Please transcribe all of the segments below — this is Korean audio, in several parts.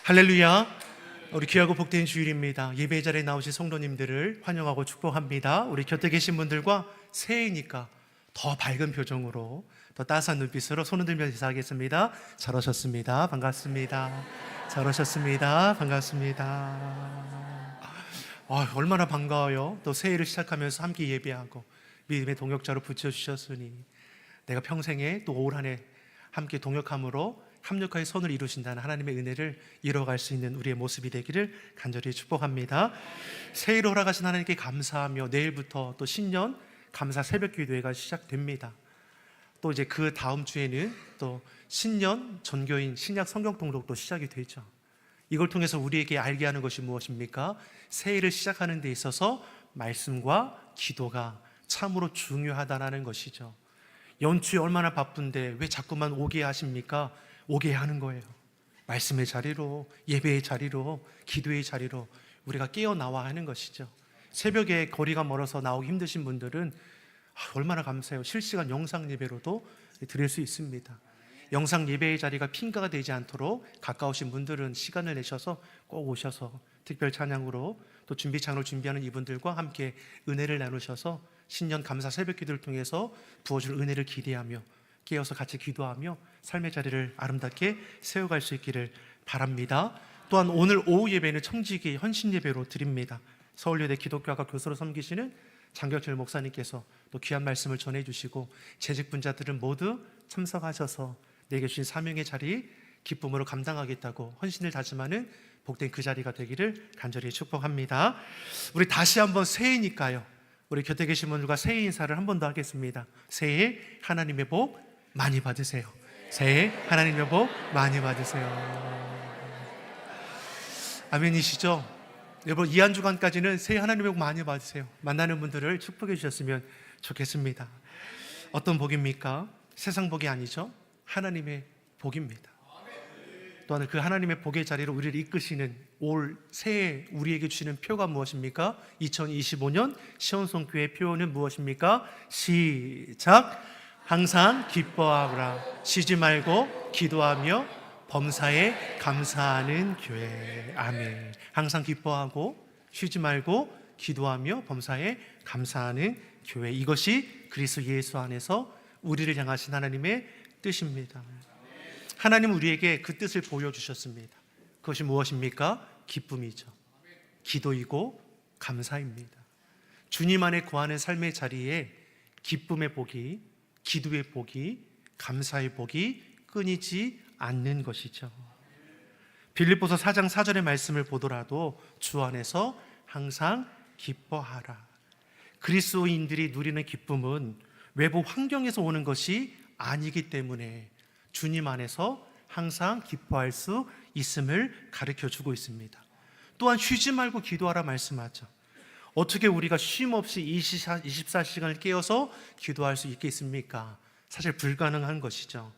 할렐루야. 우리 귀하고 복된 주일입니다. 예배 자리에 나오신 성도님들을 환영하고 축복합니다. 우리 곁에 계신 분들과 새해니까 더 밝은 표정으로, 더 따스한 눈빛으로 손을 들면서 인사하겠습니다. 잘 오셨습니다. 반갑습니다. 잘 오셨습니다. 반갑습니다. 얼마나 반가워요. 또 새해를 시작하면서 함께 예배하고 믿음의 동역자로 붙여주셨으니 내가 평생에 또 올 한 해 함께 동역함으로 합력하여 선을 이루신다는 하나님의 은혜를 이뤄갈 수 있는 우리의 모습이 되기를 간절히 축복합니다. 새해를 허락하신 하나님께 감사하며 내일부터 또 신년 감사 새벽 기도회가 시작됩니다. 또 이제 그 다음 주에는 또 신년 전교인 신약 성경 통독도 시작이 되죠. 이걸 통해서 우리에게 알게 하는 것이 무엇입니까? 새해를 시작하는 데 있어서 말씀과 기도가 참으로 중요하다는 것이죠. 연초에 얼마나 바쁜데 왜 자꾸만 오게 하십니까? 오게 하는 거예요. 말씀의 자리로, 예배의 자리로, 기도의 자리로 우리가 깨어나와 하는 것이죠. 새벽에 거리가 멀어서 나오기 힘드신 분들은 얼마나 감사해요. 실시간 영상 예배로도 드릴 수 있습니다. 영상 예배의 자리가 핑가가 되지 않도록 가까우신 분들은 시간을 내셔서 꼭 오셔서 특별 찬양으로 또 준비창으로 준비하는 이분들과 함께 은혜를 나누셔서 신년 감사 새벽 기도를 통해서 부어줄 은혜를 기대하며 깨어서 같이 기도하며 삶의 자리를 아름답게 세워갈 수 있기를 바랍니다. 또한 오늘 오후 예배는 청지기 헌신 예배로 드립니다. 서울여대 기독교학과 교수로 섬기시는 장경철 목사님께서 또 귀한 말씀을 전해주시고 재직 분자들은 모두 참석하셔서 내게 주신 사명의 자리 기쁨으로 감당하겠다고 헌신을 다짐하는 복된 그 자리가 되기를 간절히 축복합니다. 우리 다시 한번 새해니까요, 우리 곁에 계신 분들과 새해 인사를 한 번 더 하겠습니다. 새해 하나님의 복 많이 받으세요. 새해 하나님의 복 많이 받으세요. 아멘이시죠? 여러분, 이 한 주간까지는 새해 하나님의 복 많이 받으세요. 만나는 분들을 축복해 주셨으면 좋겠습니다. 어떤 복입니까? 세상 복이 아니죠. 하나님의 복입니다. 또한 그 하나님의 복의 자리로 우리를 이끄시는 올 새해 우리에게 주시는 표가 무엇입니까? 2025년 시온성교회 표는 무엇입니까? 시작! 항상 기뻐하라. 쉬지 말고 기도하며 범사에 감사하는 교회. 아멘. 항상 기뻐하고 쉬지 말고 기도하며 범사에 감사하는 교회. 이것이 그리스도 예수 안에서 우리를 향하신 하나님의 뜻입니다. 하나님은 우리에게 그 뜻을 보여주셨습니다. 그것이 무엇입니까? 기쁨이죠. 기도이고 감사입니다. 주님 안에 거하는 삶의 자리에 기쁨의 복이, 기도의 복이, 감사의 복이 끊이지 않는 것이죠. 빌립보서 4장 4절의 말씀을 보더라도 주 안에서 항상 기뻐하라. 그리스도인들이 누리는 기쁨은 외부 환경에서 오는 것이 아니기 때문에 주님 안에서 항상 기뻐할 수 있음을 가르쳐주고 있습니다. 또한 쉬지 말고 기도하라 말씀하죠. 어떻게 우리가 쉼 없이 24시간을 깨어서 기도할 수 있겠습니까? 사실 불가능한 것이죠.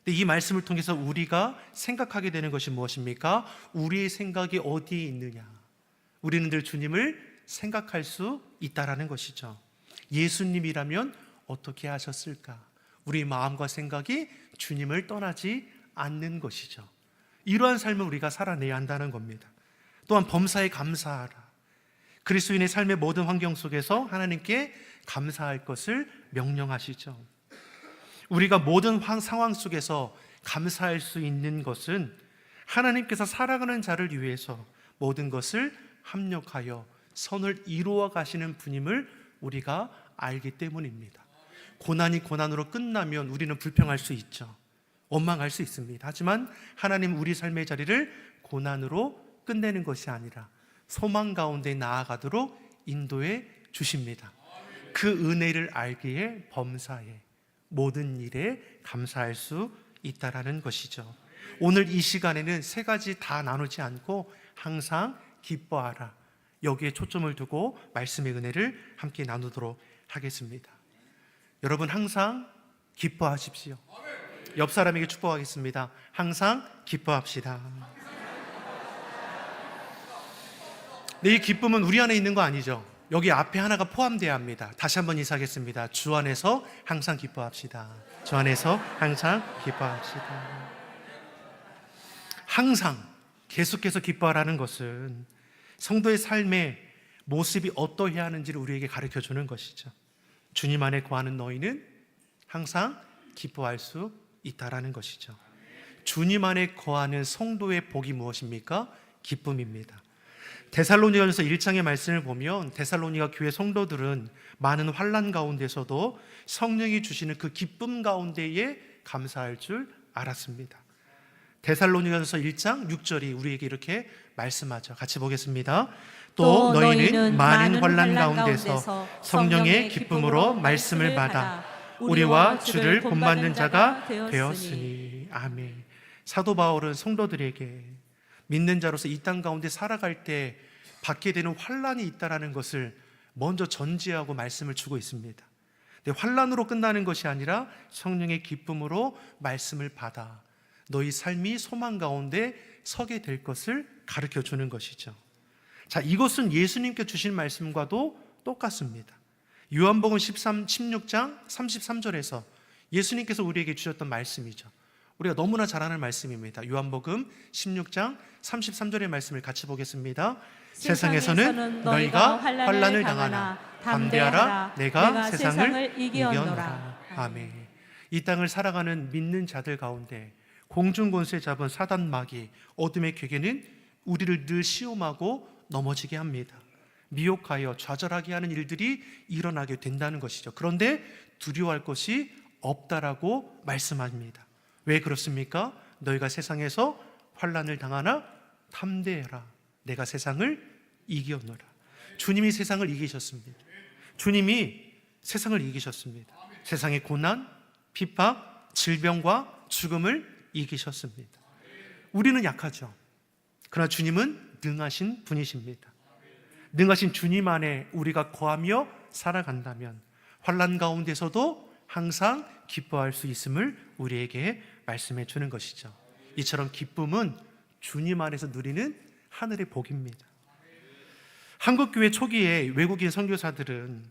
근데 이 말씀을 통해서 우리가 생각하게 되는 것이 무엇입니까? 우리의 생각이 어디에 있느냐? 우리는 늘 주님을 생각할 수 있다라는 것이죠. 예수님이라면 어떻게 하셨을까? 우리 마음과 생각이 주님을 떠나지 않는 것이죠. 이러한 삶을 우리가 살아내야 한다는 겁니다. 또한 범사에 감사하라. 그리스도인의 삶의 모든 환경 속에서 하나님께 감사할 것을 명령하시죠. 우리가 모든 상황 속에서 감사할 수 있는 것은 하나님께서 사랑하는 자를 위해서 모든 것을 합력하여 선을 이루어 가시는 분임을 우리가 알기 때문입니다. 고난이 고난으로 끝나면 우리는 불평할 수 있죠. 원망할 수 있습니다. 하지만 하나님 우리 삶의 자리를 고난으로 끝내는 것이 아니라 소망 가운데 나아가도록 인도해 주십니다. 그 은혜를 알기에 범사에 모든 일에 감사할 수 있다라는 것이죠. 오늘 이 시간에는 세 가지 다 나누지 않고 항상 기뻐하라, 여기에 초점을 두고 말씀의 은혜를 함께 나누도록 하겠습니다. 여러분, 항상 기뻐하십시오. 옆 사람에게 축복하겠습니다. 항상 기뻐합시다. 네, 이 기쁨은 우리 안에 있는 거 아니죠. 여기 앞에 하나가 포함되어야 합니다. 다시 한번 인사하겠습니다. 주 안에서 항상 기뻐합시다. 주 안에서 항상 기뻐합시다. 항상, 계속해서 기뻐하라는 것은 성도의 삶의 모습이 어떠해야 하는지를 우리에게 가르쳐 주는 것이죠. 주님 안에 거하는 너희는 항상 기뻐할 수 있다라는 것이죠. 주님 안에 거하는 성도의 복이 무엇입니까? 기쁨입니다. 데살로니가전서 1장의 말씀을 보면 데살로니가 교회 성도들은 많은 환난 가운데서도 성령이 주시는 그 기쁨 가운데에 감사할 줄 알았습니다. 데살로니가전서 1장 6절이 우리에게 이렇게 말씀하죠. 같이 보겠습니다. 또 너희는 많은 환난 가운데서 성령의 기쁨으로 말씀을 받아 우리와 주를 본받는 자가 되었으니. 아멘. 사도 바울은 성도들에게 믿는 자로서 이 땅 가운데 살아갈 때 받게 되는 환난이 있다라는 것을 먼저 전제하고 말씀을 주고 있습니다. 근데 환난으로 끝나는 것이 아니라 성령의 기쁨으로 말씀을 받아 너희 삶이 소망 가운데 서게 될 것을 가르쳐 주는 것이죠. 자, 이것은 예수님께 주신 말씀과도 똑같습니다. 요한복음 16장 33절에서 예수님께서 우리에게 주셨던 말씀이죠. 우리가 너무나 잘 아는 말씀입니다. 요한복음 16장 33절의 말씀을 같이 보겠습니다. 세상에서는 너희가 환난을 당하나 담대하라, 내가 세상을 이겼노라. 아멘. 이 땅을 살아가는 믿는 자들 가운데 공중권세 잡은 사단 마귀 어둠의 괴계는 우리를 늘 시험하고 넘어지게 합니다. 미혹하여 좌절하게 하는 일들이 일어나게 된다는 것이죠. 그런데 두려워할 것이 없다라고 말씀합니다. 왜 그렇습니까? 너희가 세상에서 환난을 당하나 담대해라, 내가 세상을 이겼노라. 주님이 세상을 이기셨습니다. 주님이 세상을 이기셨습니다. 세상의 고난, 핍박, 질병과 죽음을 이기셨습니다. 우리는 약하죠. 그러나 주님은 능하신 분이십니다. 능하신 주님 안에 우리가 거하며 살아간다면 환난 가운데서도 항상 기뻐할 수 있음을 우리에게 말씀해 주는 것이죠. 이처럼 기쁨은 주님 안에서 누리는 하늘의 복입니다. 한국교회 초기에 외국인 선교사들은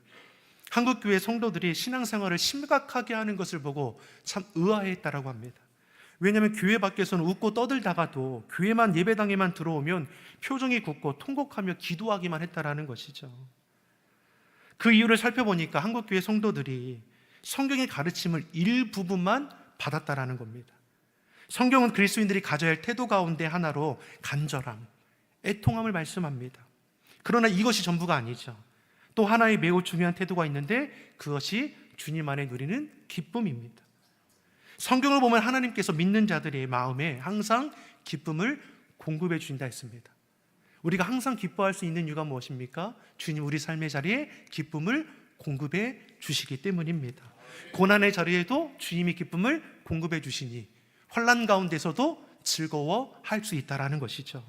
한국교회 성도들이 신앙생활을 심각하게 하는 것을 보고 참 의아해했다라고 합니다. 왜냐하면 교회 밖에서는 웃고 떠들다가도 교회만 예배당에만 들어오면 표정이 굳고 통곡하며 기도하기만 했다라는 것이죠. 그 이유를 살펴보니까 한국교회 성도들이 성경의 가르침을 일부분만 받았다라는 겁니다. 성경은 그리스도인들이 가져야 할 태도 가운데 하나로 간절함, 애통함을 말씀합니다. 그러나 이것이 전부가 아니죠. 또 하나의 매우 중요한 태도가 있는데 그것이 주님 안에 누리는 기쁨입니다. 성경을 보면 하나님께서 믿는 자들의 마음에 항상 기쁨을 공급해 주신다 했습니다. 우리가 항상 기뻐할 수 있는 이유가 무엇입니까? 주님 우리 삶의 자리에 기쁨을 공급해 주시기 때문입니다. 고난의 자리에도 주님이 기쁨을 공급해 주시니 환난 가운데서도 즐거워할 수 있다라는 것이죠.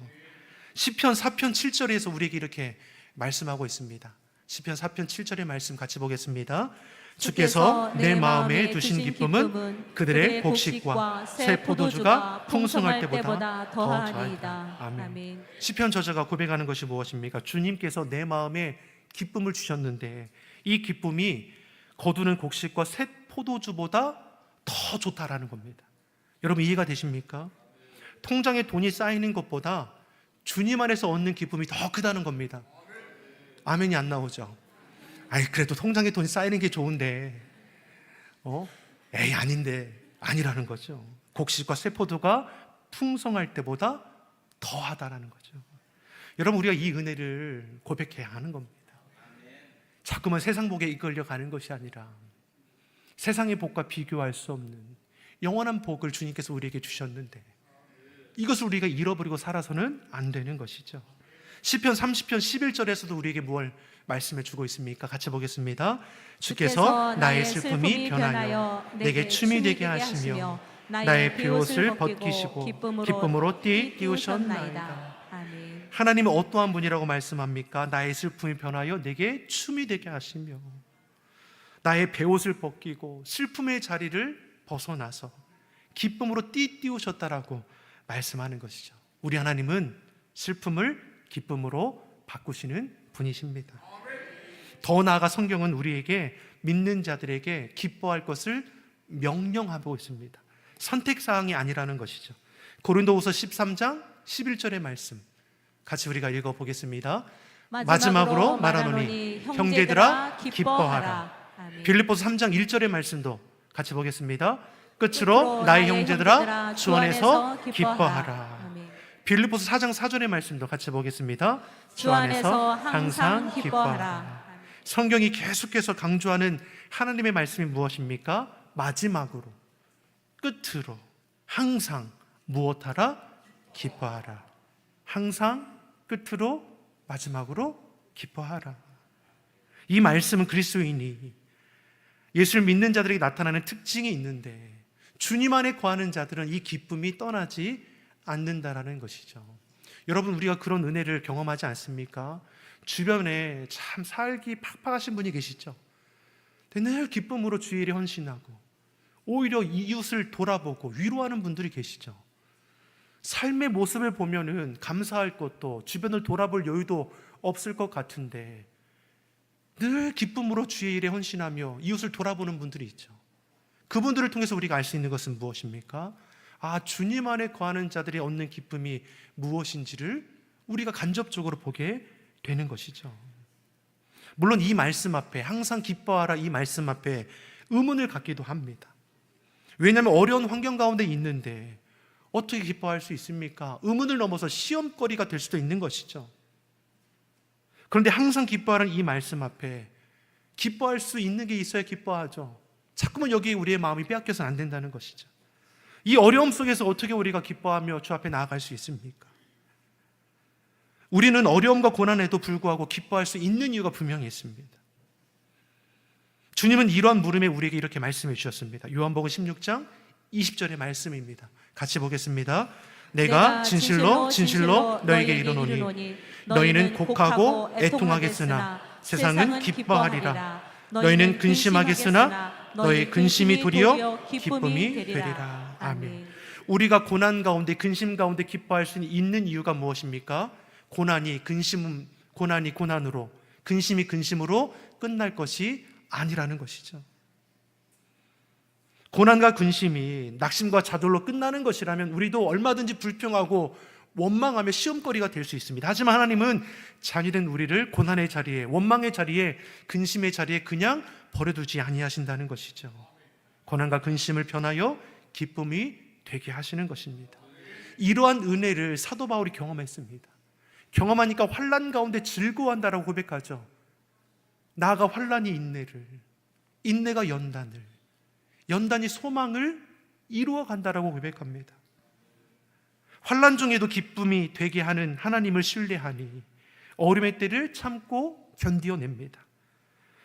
시편 4편 7절에서 우리에게 이렇게 말씀하고 있습니다. 시편 4편 7절의 말씀 같이 보겠습니다. 주께서 내 마음에 두신 기쁨은 그들의 곡식과 새 포도주가 풍성할 때보다 더하니이다. 아멘. 시편 저자가 고백하는 것이 무엇입니까? 주님께서 내 마음에 기쁨을 주셨는데 이 기쁨이 거두는 곡식과 새 포도주보다 더 좋다라는 겁니다. 여러분 이해가 되십니까? 통장에 돈이 쌓이는 것보다 주님 안에서 얻는 기쁨이 더 크다는 겁니다. 아멘이 안 나오죠? 그래도 통장에 돈이 쌓이는 게 좋은데 아닌데 아니라는 거죠. 곡식과 쇠포도가 풍성할 때보다 더하다라는 거죠. 여러분 우리가 이 은혜를 고백해야 하는 겁니다. 자꾸만 세상 복에 이끌려 가는 것이 아니라 세상의 복과 비교할 수 없는 영원한 복을 주님께서 우리에게 주셨는데 이것을 우리가 잃어버리고 살아서는 안 되는 것이죠. 시편 30편 11절에서도 우리에게 무엇을 말씀해 주고 있습니까? 같이 보겠습니다. 주께서 나의 슬픔이 변하여 내게 춤이 되게 하시며 나의 베옷을 벗기시고 기쁨으로 띄우셨나이다. 아멘. 하나님은 어떠한 분이라고 말씀합니까? 나의 슬픔이 변하여 내게 춤이 되게 하시며 나의 베옷을 벗기고 슬픔의 자리를 벗어나서 기쁨으로 띄우셨다라고 말씀하는 것이죠. 우리 하나님은 슬픔을 기쁨으로 바꾸시는 분이십니다. 더 나아가 성경은 우리에게 믿는 자들에게 기뻐할 것을 명령하고 있습니다. 선택사항이 아니라는 것이죠. 고린도후서 13장 11절의 말씀 같이 우리가 읽어보겠습니다. 마지막으로 말하노니 형제들아 기뻐하라. 아멘. 빌립보서 3장 1절의 말씀도 같이 보겠습니다. 끝으로 나의 형제들아 주 안에서 기뻐하라. 아멘. 빌립보서 4장 4절의 말씀도 같이 보겠습니다. 주 안에서 항상 기뻐하라. 성경이 계속해서 강조하는 하나님의 말씀이 무엇입니까? 마지막으로, 끝으로, 항상 무엇하라? 기뻐하라. 항상, 끝으로, 마지막으로 기뻐하라. 이 말씀은 그리스도인이 예수를 믿는 자들에게 나타나는 특징이 있는데 주님 안에 거하는 자들은 이 기쁨이 떠나지 않는다라는 것이죠. 여러분, 우리가 그런 은혜를 경험하지 않습니까? 주변에 참 살기 팍팍하신 분이 계시죠. 늘 기쁨으로 주의 일에 헌신하고 오히려 이웃을 돌아보고 위로하는 분들이 계시죠. 삶의 모습을 보면은 감사할 것도 주변을 돌아볼 여유도 없을 것 같은데 늘 기쁨으로 주의 일에 헌신하며 이웃을 돌아보는 분들이 있죠. 그분들을 통해서 우리가 알 수 있는 것은 무엇입니까? 주님 안에 거하는 자들이 얻는 기쁨이 무엇인지를 우리가 간접적으로 보게 되는 것이죠. 물론 이 말씀 앞에, 항상 기뻐하라 이 말씀 앞에 의문을 갖기도 합니다. 왜냐하면 어려운 환경 가운데 있는데 어떻게 기뻐할 수 있습니까? 의문을 넘어서 시험거리가 될 수도 있는 것이죠. 그런데 항상 기뻐하라는 이 말씀 앞에 기뻐할 수 있는 게 있어야 기뻐하죠. 자꾸만 여기에 우리의 마음이 빼앗겨서는 안 된다는 것이죠. 이 어려움 속에서 어떻게 우리가 기뻐하며 주 앞에 나아갈 수 있습니까? 우리는 어려움과 고난에도 불구하고 기뻐할 수 있는 이유가 분명히 있습니다. 주님은 이러한 물음에 우리에게 이렇게 말씀해 주셨습니다. 요한복음 16장 20절의 말씀입니다. 같이 보겠습니다. 내가 진실로 너에게 이르노니 너희는 곡하고 애통하겠으나 세상은 기뻐하리라. 너희는 근심하겠으나 너희 근심이 도리어 기쁨이 되리라. 아멘. 우리가 고난 가운데, 근심 가운데 기뻐할 수 있는 이유가 무엇입니까? 고난이 고난으로, 근심이 근심으로 끝날 것이 아니라는 것이죠. 고난과 근심이 낙심과 좌절로 끝나는 것이라면 우리도 얼마든지 불평하고 원망하며 시험거리가 될 수 있습니다. 하지만 하나님은 자녀된 우리를 고난의 자리에, 원망의 자리에, 근심의 자리에 그냥 버려두지 아니하신다는 것이죠. 고난과 근심을 변하여 기쁨이 되게 하시는 것입니다. 이러한 은혜를 사도 바울이 경험했습니다. 경험하니까 환난 가운데 즐거워한다라고 고백하죠. 나아가 환난이 인내를, 인내가 연단을, 연단이 소망을 이루어 간다라고 고백합니다. 환난 중에도 기쁨이 되게 하는 하나님을 신뢰하니 어려움의 때를 참고 견디어냅니다.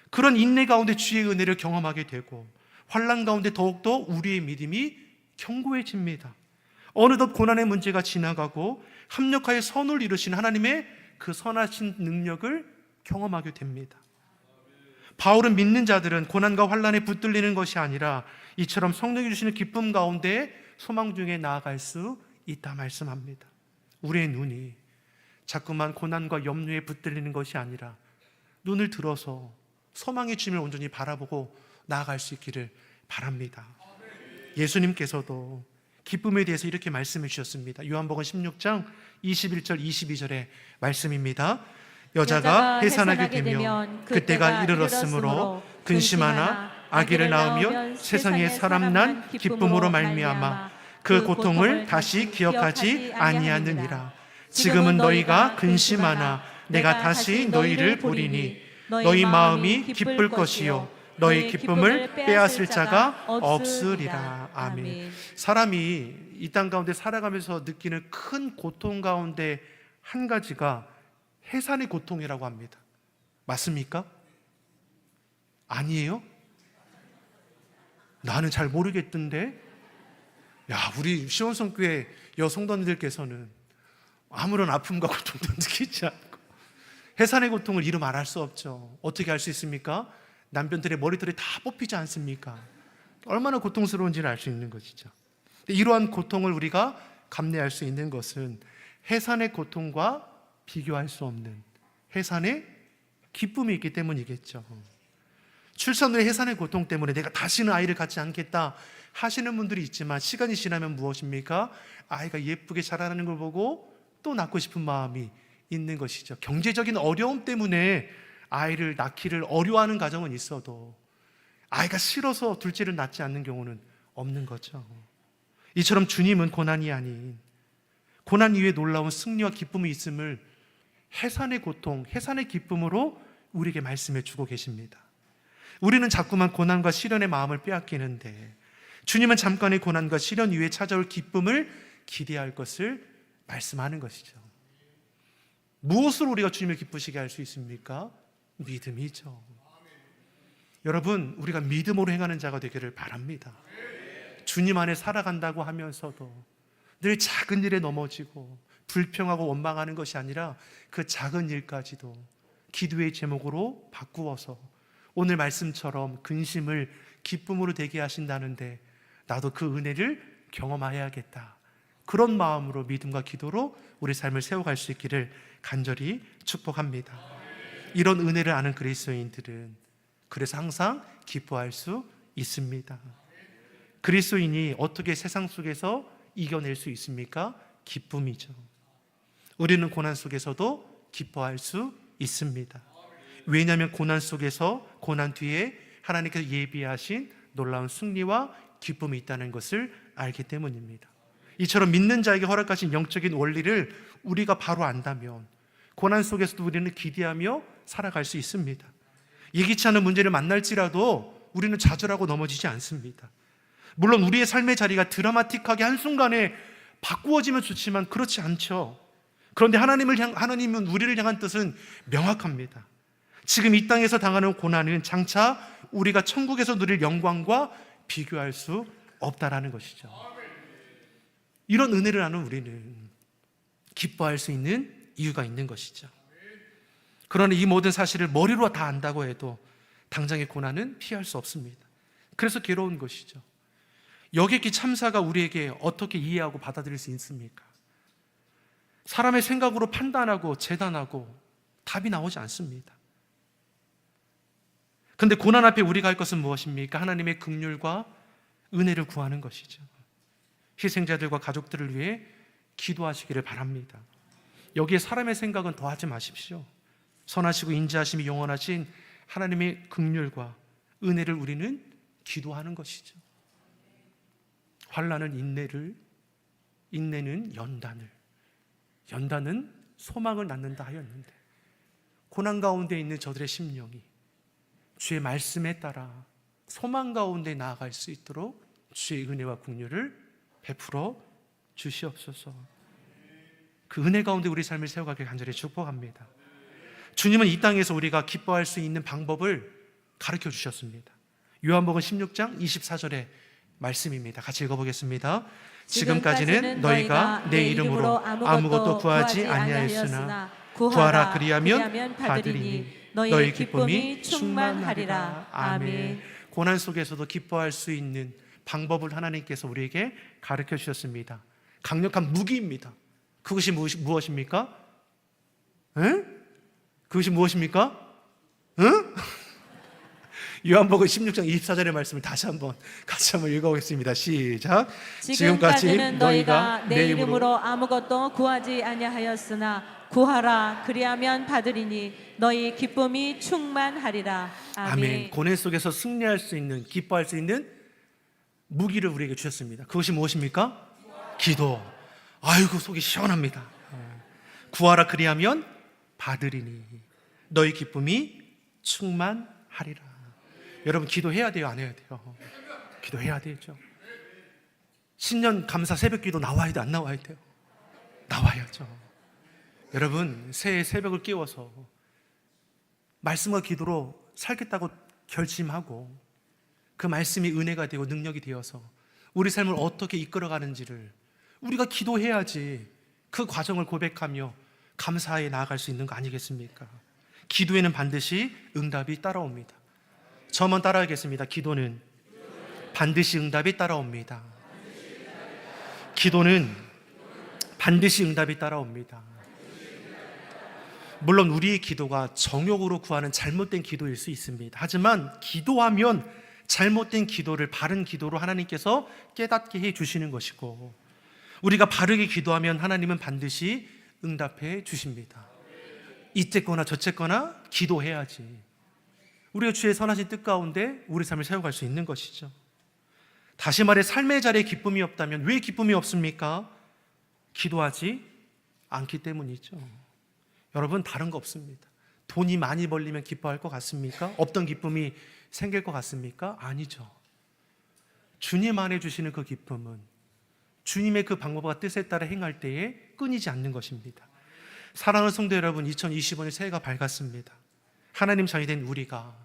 그런 인내 가운데 주의 은혜를 경험하게 되고 환난 가운데 더욱더 우리의 믿음이 견고해집니다. 어느덧 고난의 문제가 지나가고 합력하여 선을 이루신 하나님의 그 선하신 능력을 경험하게 됩니다. 바울은 믿는 자들은 고난과 환난에 붙들리는 것이 아니라 이처럼 성령이 주시는 기쁨 가운데 소망 중에 나아갈 수 있다 말씀합니다. 우리의 눈이 자꾸만 고난과 염려에 붙들리는 것이 아니라 눈을 들어서 소망의 주님을 온전히 바라보고 나아갈 수 있기를 바랍니다. 예수님께서도 기쁨에 대해서 이렇게 말씀해 주셨습니다. 요한복음 16장 21절 22절의 말씀입니다. 여자가 해산하게 되면 그때가 이르렀으므로 근심하나 아기를 낳으며 세상에 사람 난 기쁨으로 말미암아 그 고통을 다시 기억하지 아니하느니라. 지금은 너희가 근심하나 내가 다시 너희를 보리니 너희 마음이 기쁠 것이요 너희 기쁨을 빼앗을 자가 없으리라. 아멘. 사람이 이 땅 가운데 살아가면서 느끼는 큰 고통 가운데 한 가지가 해산의 고통이라고 합니다. 맞습니까? 아니에요? 나는 잘 모르겠던데. 우리 시원성교회 여성도님들께서는 아무런 아픔과 고통도 느끼지 않고 해산의 고통을 이루 말할 수 없죠. 어떻게 할 수 있습니까? 남편들의 머리털이 다 뽑히지 않습니까? 얼마나 고통스러운지를 알 수 있는 것이죠. 이러한 고통을 우리가 감내할 수 있는 것은 해산의 고통과 비교할 수 없는 해산의 기쁨이 있기 때문이겠죠. 출산 후의 해산의 고통 때문에 내가 다시는 아이를 갖지 않겠다 하시는 분들이 있지만 시간이 지나면 무엇입니까? 아이가 예쁘게 자라나는 걸 보고 또 낳고 싶은 마음이 있는 것이죠. 경제적인 어려움 때문에 아이를 낳기를 어려워하는 가정은 있어도 아이가 싫어서 둘째를 낳지 않는 경우는 없는 거죠. 이처럼 주님은 고난이 아닌 고난 이후에 놀라운 승리와 기쁨이 있음을 해산의 고통, 해산의 기쁨으로 우리에게 말씀해 주고 계십니다. 우리는 자꾸만 고난과 시련의 마음을 빼앗기는데 주님은 잠깐의 고난과 시련 이후에 찾아올 기쁨을 기대할 것을 말씀하는 것이죠. 무엇으로 우리가 주님을 기쁘시게 할 수 있습니까? 믿음이죠. 여러분, 우리가 믿음으로 행하는 자가 되기를 바랍니다. 주님 안에 살아간다고 하면서도 늘 작은 일에 넘어지고 불평하고 원망하는 것이 아니라 그 작은 일까지도 기도의 제목으로 바꾸어서 오늘 말씀처럼 근심을 기쁨으로 되게 하신다는데 나도 그 은혜를 경험해야겠다. 그런 마음으로 믿음과 기도로 우리 삶을 세워갈 수 있기를 간절히 축복합니다. 이런 은혜를 아는 그리스도인들은 그래서 항상 기뻐할 수 있습니다. 그리스도인이 어떻게 세상 속에서 이겨낼 수 있습니까? 기쁨이죠. 우리는 고난 속에서도 기뻐할 수 있습니다. 왜냐하면 고난 속에서 고난 뒤에 하나님께서 예비하신 놀라운 승리와 기쁨이 있다는 것을 알기 때문입니다. 이처럼 믿는 자에게 허락하신 영적인 원리를 우리가 바로 안다면 고난 속에서도 우리는 기대하며 살아갈 수 있습니다. 예기치 않은 문제를 만날지라도 우리는 좌절하고 넘어지지 않습니다. 물론 우리의 삶의 자리가 드라마틱하게 한순간에 바꾸어지면 좋지만 그렇지 않죠. 그런데 하나님은 우리를 향한 뜻은 명확합니다. 지금 이 땅에서 당하는 고난은 장차 우리가 천국에서 누릴 영광과 비교할 수 없다라는 것이죠. 이런 은혜를 아는 우리는 기뻐할 수 있는 이유가 있는 것이죠. 그러나 이 모든 사실을 머리로 다 안다고 해도 당장의 고난은 피할 수 없습니다. 그래서 괴로운 것이죠. 여객기 참사가 우리에게 어떻게 이해하고 받아들일 수 있습니까? 사람의 생각으로 판단하고 재단하고 답이 나오지 않습니다. 그런데 고난 앞에 우리가 할 것은 무엇입니까? 하나님의 긍휼과 은혜를 구하는 것이죠. 희생자들과 가족들을 위해 기도하시기를 바랍니다. 여기에 사람의 생각은 더하지 마십시오. 선하시고 인자하심이 영원하신 하나님의 긍휼과 은혜를 우리는 기도하는 것이죠. 환난은 인내를, 인내는 연단을, 연단은 소망을 낳는다 하였는데 고난 가운데 있는 저들의 심령이 주의 말씀에 따라 소망 가운데 나아갈 수 있도록 주의 은혜와 긍휼을 베풀어 주시옵소서. 그 은혜 가운데 우리 삶을 세워가길 간절히 축복합니다. 주님은 이 땅에서 우리가 기뻐할 수 있는 방법을 가르쳐 주셨습니다. 요한복음 16장 24절의 말씀입니다. 같이 읽어보겠습니다. 지금까지는 너희가 내 이름으로 아무것도 구하지 아니하였으나 구하라 그리하면 받으리니 너희 기쁨이 충만하리라. 아멘. 고난 속에서도 기뻐할 수 있는 방법을 하나님께서 우리에게 가르쳐 주셨습니다. 강력한 무기입니다. 그것이 무엇입니까? 그것이 무엇입니까? 요한복음 16장 24절의 말씀을 다시 한번 같이 한번 읽어보겠습니다. 시작. 지금까지는 너희가 내 이름으로 아무것도 구하지 아니하였으나 구하라 그리하면 받으리니 너희 기쁨이 충만하리라. 아멘. 고난 속에서 승리할 수 있는, 기뻐할 수 있는 무기를 우리에게 주셨습니다. 그것이 무엇입니까? 기도. 아이고 속이 시원합니다. 구하라 그리하면 받으리니 너희 기쁨이 충만하리라. 여러분 기도해야 돼요, 안 해야 돼요? 기도해야 되죠. 신년 감사 새벽기도 나와야 돼, 안 나와야 돼요? 나와야죠. 여러분 새해 새벽을 깨워서 말씀과 기도로 살겠다고 결심하고 그 말씀이 은혜가 되고 능력이 되어서 우리 삶을 어떻게 이끌어가는지를 우리가 기도해야지 그 과정을 고백하며 감사에 나아갈 수 있는 거 아니겠습니까? 기도에는 반드시 응답이 따라옵니다. 저만 따라하겠습니다. 기도는 반드시 응답이 따라옵니다. 기도는 반드시 응답이 따라옵니다. 물론 우리의 기도가 정욕으로 구하는 잘못된 기도일 수 있습니다. 하지만 기도하면 잘못된 기도를 바른 기도로 하나님께서 깨닫게 해 주시는 것이고 우리가 바르게 기도하면 하나님은 반드시 응답해 주십니다. 이쨌거나 저쨌거나 기도해야지 우리가 주의 선하신 뜻 가운데 우리 삶을 세워갈 수 있는 것이죠. 다시 말해 삶의 자리에 기쁨이 없다면 왜 기쁨이 없습니까? 기도하지 않기 때문이죠. 여러분, 다른 거 없습니다. 돈이 많이 벌리면 기뻐할 것 같습니까? 없던 기쁨이 생길 것 같습니까? 아니죠. 주님 안에 주시는 그 기쁨은 주님의 그 방법과 뜻에 따라 행할 때에 끊이지 않는 것입니다. 사랑하는 성도 여러분, 2025년 새해가 밝았습니다. 하나님 자녀 된 우리가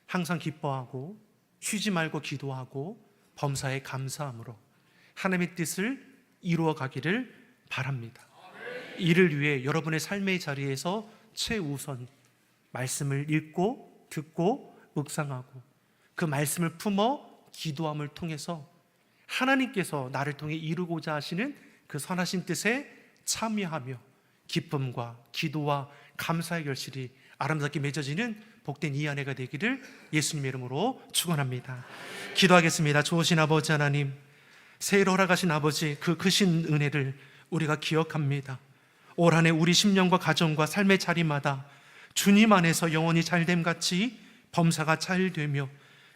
항상 기뻐하고 쉬지 말고 기도하고 범사에 감사함으로 하나님의 뜻을 이루어 가기를 바랍니다. 이를 위해 여러분의 삶의 자리에서 최우선 말씀을 읽고 듣고 묵상하고 그 말씀을 품어 기도함을 통해서 하나님께서 나를 통해 이루고자 하시는 그 선하신 뜻에 참여하며 기쁨과 기도와 감사의 결실이 아름답게 맺어지는 복된 이 한 해가 되기를 예수님의 이름으로 축원합니다. 기도하겠습니다. 좋으신 아버지 하나님, 새해를 허락하신 아버지 그 크신 은혜를 우리가 기억합니다. 올 한 해 우리 심령과 가정과 삶의 자리마다 주님 안에서 영원히 잘됨 같이 범사가 잘되며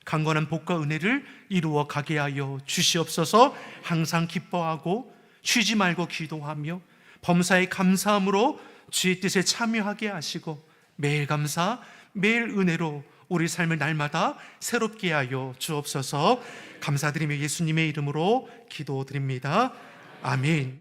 강건한 복과 은혜를 이루어 가게 하여 주시옵소서. 항상 기뻐하고 쉬지 말고 기도하며 범사에 감사함으로 주의 뜻에 참여하게 하시고 매일 감사 매일 은혜로 우리 삶을 날마다 새롭게 하여 주옵소서. 감사드리며 예수님의 이름으로 기도드립니다. 아멘.